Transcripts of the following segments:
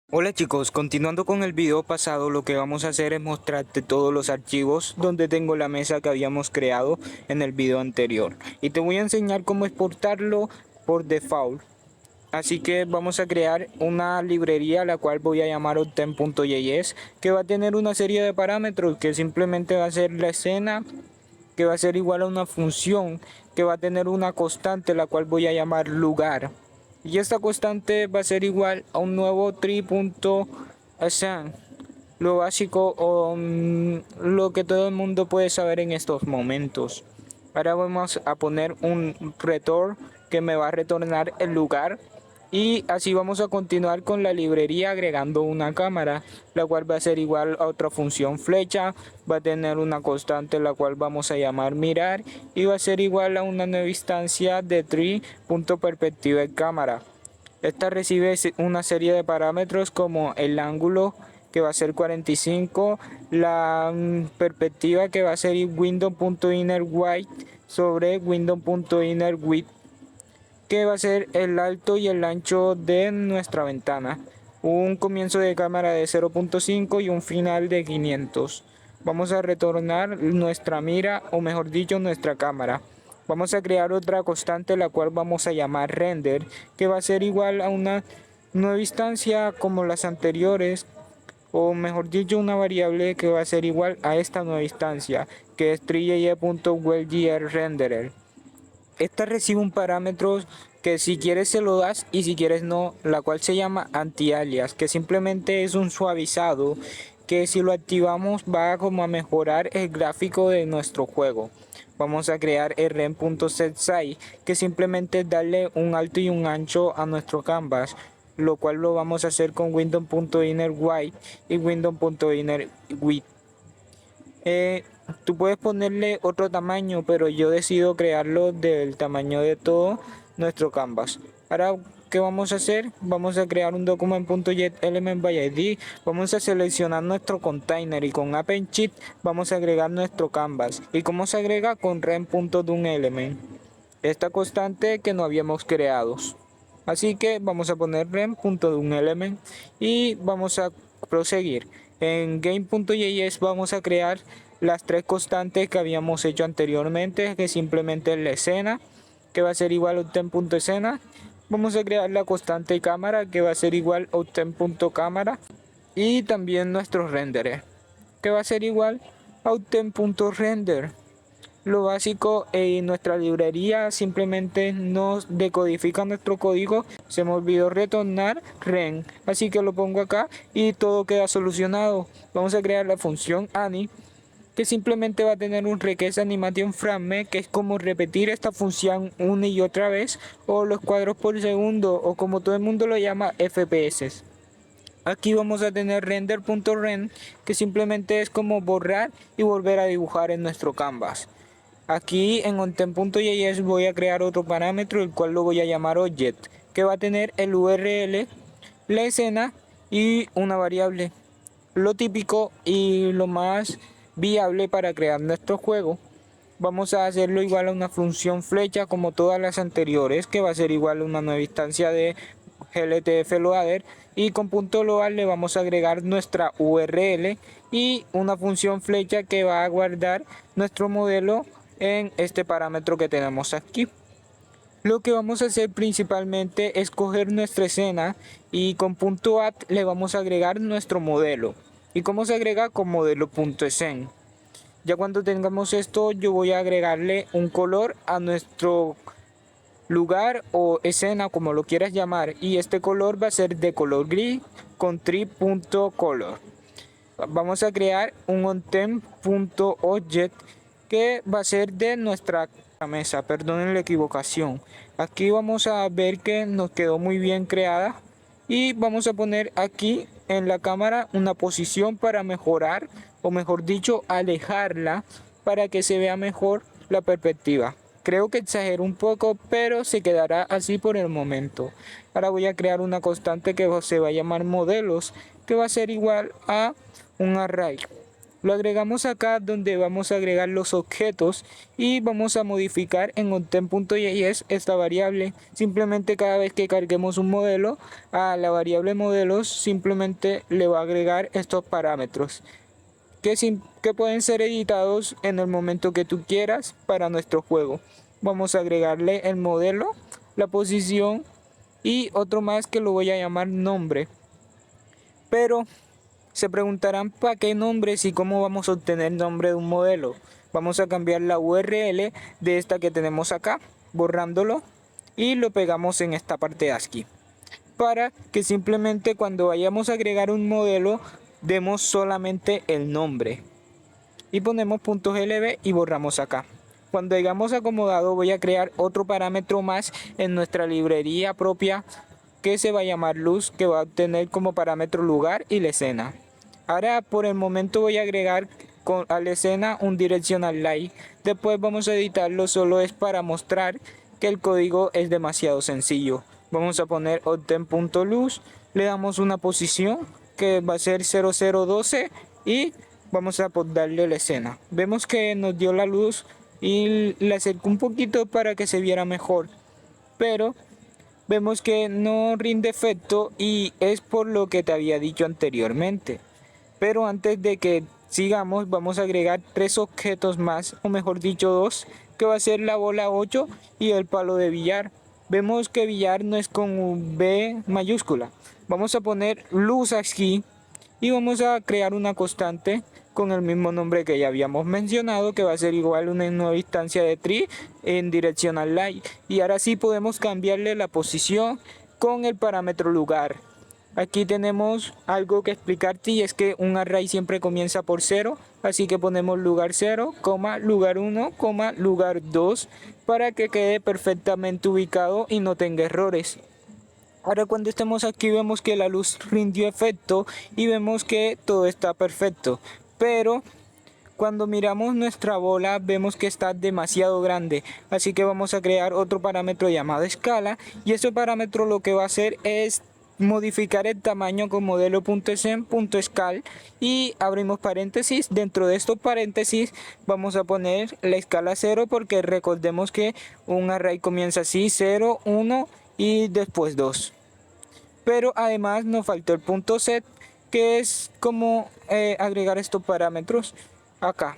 Hola chicos, continuando con el video pasado, lo que vamos a hacer es mostrarte todos los archivos donde tengo la mesa que habíamos creado en el video anterior. Y te voy a enseñar cómo exportarlo por default. Así que vamos a crear una librería la cual voy a llamar obtain.js, que va a tener una serie de parámetros que simplemente va a ser la escena, que va a ser igual a una función, que va a tener una constante la cual voy a llamar lugar. Y esta constante va a ser igual a un nuevo tree.assign, lo básico o lo que todo el mundo puede saber en estos momentos. Ahora vamos a poner un return que me va a retornar el lugar, y así vamos a continuar con la librería agregando una cámara, la cual va a ser igual a otra función flecha, va a tener una constante la cual vamos a llamar mirar, y va a ser igual a una nueva instancia de tree.perspectiva de cámara. Esta recibe una serie de parámetros como el ángulo, que va a ser 45, la perspectiva, que va a ser window.inner sobre window.inner, que va a ser el alto y el ancho de nuestra ventana, un comienzo de cámara de 0.5 y un final de 500. Vamos a retornar nuestra mira, o mejor dicho, nuestra cámara. Vamos a crear otra constante la cual vamos a llamar render, que va a ser igual a una nueva instancia como las anteriores, o mejor dicho, una variable que va a ser igual a esta nueva instancia, que es tree.wellGRenderer. Esta recibe un parámetro que si quieres se lo das y si quieres no, la cual se llama anti-alias, que simplemente es un suavizado que si lo activamos va como a mejorar el gráfico de nuestro juego. Vamos a crear rem.setSize, que simplemente es darle un alto y un ancho a nuestro canvas, lo cual lo vamos a hacer con window.inner y window.inner. Tú puedes ponerle otro tamaño, pero yo decido crearlo del tamaño de todo nuestro canvas. Ahora, ¿qué vamos a hacer? Vamos a crear un document.getElementById. Vamos a seleccionar nuestro container y con AppEncheat vamos a agregar nuestro canvas. ¿Y cómo se agrega? Con rem.doElement, esta constante que no habíamos creado. Así que vamos a poner rem.doElement y vamos a proseguir. En game.js vamos a crear las tres constantes que habíamos hecho anteriormente, que simplemente es la escena, que va a ser igual a obtain.escena. Vamos a crear la constante cámara, que va a ser igual a obtain.cámara, y también nuestro render, que va a ser igual a obtain.render. Lo básico en nuestra librería simplemente nos decodifica nuestro código. Se me olvidó retornar ren, así que lo pongo acá y todo queda solucionado. Vamos a crear la función ani, que simplemente va a tener un request animation frame, que es como repetir esta función una y otra vez, o los cuadros por segundo, o como todo el mundo lo llama, FPS. Aquí vamos a tener render.ren, que simplemente es como borrar y volver a dibujar en nuestro canvas. Aquí en onTen.js voy a crear otro parámetro, el cual lo voy a llamar object, que va a tener el URL, la escena y una variable. Lo típico y lo más viable para crear nuestro juego. Vamos a hacerlo igual a una función flecha como todas las anteriores, que va a ser igual a una nueva instancia de gltf-loader, y con punto load le vamos a agregar nuestra URL y una función flecha que va a guardar nuestro modelo en este parámetro que tenemos aquí. Lo que vamos a hacer principalmente es coger nuestra escena y con punto .add le vamos a agregar nuestro modelo. ¿Y cómo se agrega? Con modelo.scene. Ya cuando tengamos esto, yo voy a agregarle un color a nuestro lugar o escena, como lo quieras llamar, y este color va a ser de color gris con tree.color. Vamos a crear un onTen.object que va a ser de nuestra mesa, perdonen la equivocación. Aquí vamos a ver que nos quedó muy bien creada, y vamos a poner aquí en la cámara una posición para mejorar, o mejor dicho, alejarla para que se vea mejor la perspectiva. Creo que exagero un poco, pero se quedará así por el momento. Ahora voy a crear una constante que se va a llamar modelos, que va a ser igual a un array. Lo agregamos acá donde vamos a agregar los objetos y vamos a modificar en obtain.js esta variable. Simplemente cada vez que carguemos un modelo a la variable modelos simplemente le va a agregar estos parámetros que pueden ser editados en el momento que tú quieras para nuestro juego. Vamos a agregarle el modelo, la posición y otro más que lo voy a llamar nombre. Pero se preguntarán para qué nombres y cómo vamos a obtener el nombre de un modelo. Vamos a cambiar la URL de esta que tenemos acá, borrándolo y lo pegamos en esta parte de ASCII. Para que simplemente cuando vayamos a agregar un modelo demos solamente el nombre. Y ponemos .glb y borramos acá. Cuando hayamos acomodado voy a crear otro parámetro más en nuestra librería propia que se va a llamar luz, que va a tener como parámetro lugar y la escena. Ahora por el momento voy a agregar a la escena un directional light. Después vamos a editarlo, solo es para mostrar que el código es demasiado sencillo. Vamos a poner obtain.luz, le damos una posición que va a ser 0012 y vamos a darle la escena. Vemos que nos dio la luz y la acerco un poquito para que se viera mejor, pero vemos que no rinde efecto y es por lo que te había dicho anteriormente. Pero antes de que sigamos vamos a agregar tres objetos más, o mejor dicho dos, que va a ser la bola 8 y el palo de billar. Vemos que billar no es con B mayúscula. Vamos a poner luz aquí y vamos a crear una constante con el mismo nombre que ya habíamos mencionado, que va a ser igual a una nueva instancia de tree en directional light. Y ahora sí podemos cambiarle la posición con el parámetro lugar. Aquí tenemos algo que explicarte y es que un array siempre comienza por 0, así que ponemos lugar 0, lugar 1, lugar 2 para que quede perfectamente ubicado y no tenga errores. Ahora cuando estemos aquí vemos que la luz rindió efecto y vemos que todo está perfecto, pero cuando miramos nuestra bola vemos que está demasiado grande, así que vamos a crear otro parámetro llamado escala y ese parámetro lo que va a hacer es modificar el tamaño con modelo.scen.scal y abrimos paréntesis. Dentro de estos paréntesis vamos a poner la escala 0 porque recordemos que un array comienza así 0, 1 y después 2. Pero además nos faltó el punto set, que es como agregar estos parámetros acá.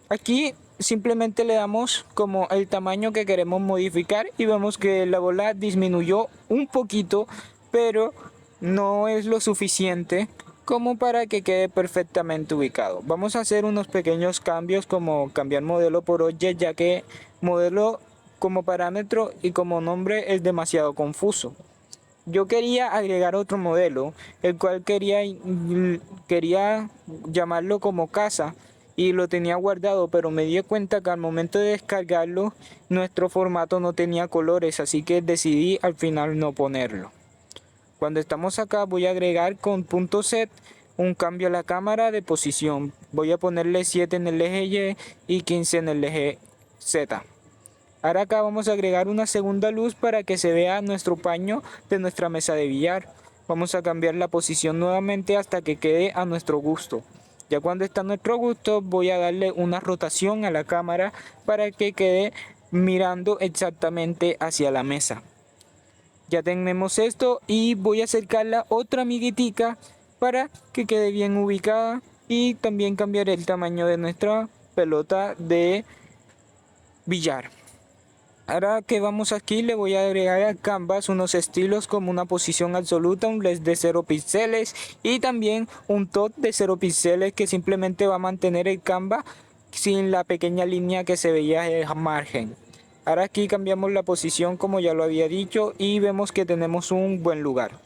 Aquí simplemente le damos como el tamaño que queremos modificar y vemos que la bola disminuyó un poquito, pero no es lo suficiente como para que quede perfectamente ubicado. Vamos a hacer unos pequeños cambios como cambiar modelo por object, ya que modelo como parámetro y como nombre es demasiado confuso. Yo quería agregar otro modelo, el cual quería llamarlo como casa y lo tenía guardado, pero me di cuenta que al momento de descargarlo nuestro formato no tenía colores, así que decidí al final no ponerlo. Cuando estamos acá voy a agregar con .set un cambio a la cámara de posición. Voy a ponerle 7 en el eje Y y 15 en el eje Z. Ahora acá vamos a agregar una segunda luz para que se vea nuestro paño de nuestra mesa de billar. Vamos a cambiar la posición nuevamente hasta que quede a nuestro gusto. Ya cuando está a nuestro gusto voy a darle una rotación a la cámara para que quede mirando exactamente hacia la mesa. Ya tenemos esto y voy a acercarla otra miguitica para que quede bien ubicada y también cambiar el tamaño de nuestra pelota de billar. Ahora que vamos aquí le voy a agregar al canvas unos estilos como una posición absoluta, un less de 0 píxeles y también un top de 0 píxeles que simplemente va a mantener el canvas sin la pequeña línea que se veía en el margen. Ahora aquí cambiamos la posición como ya lo había dicho y vemos que tenemos un buen lugar.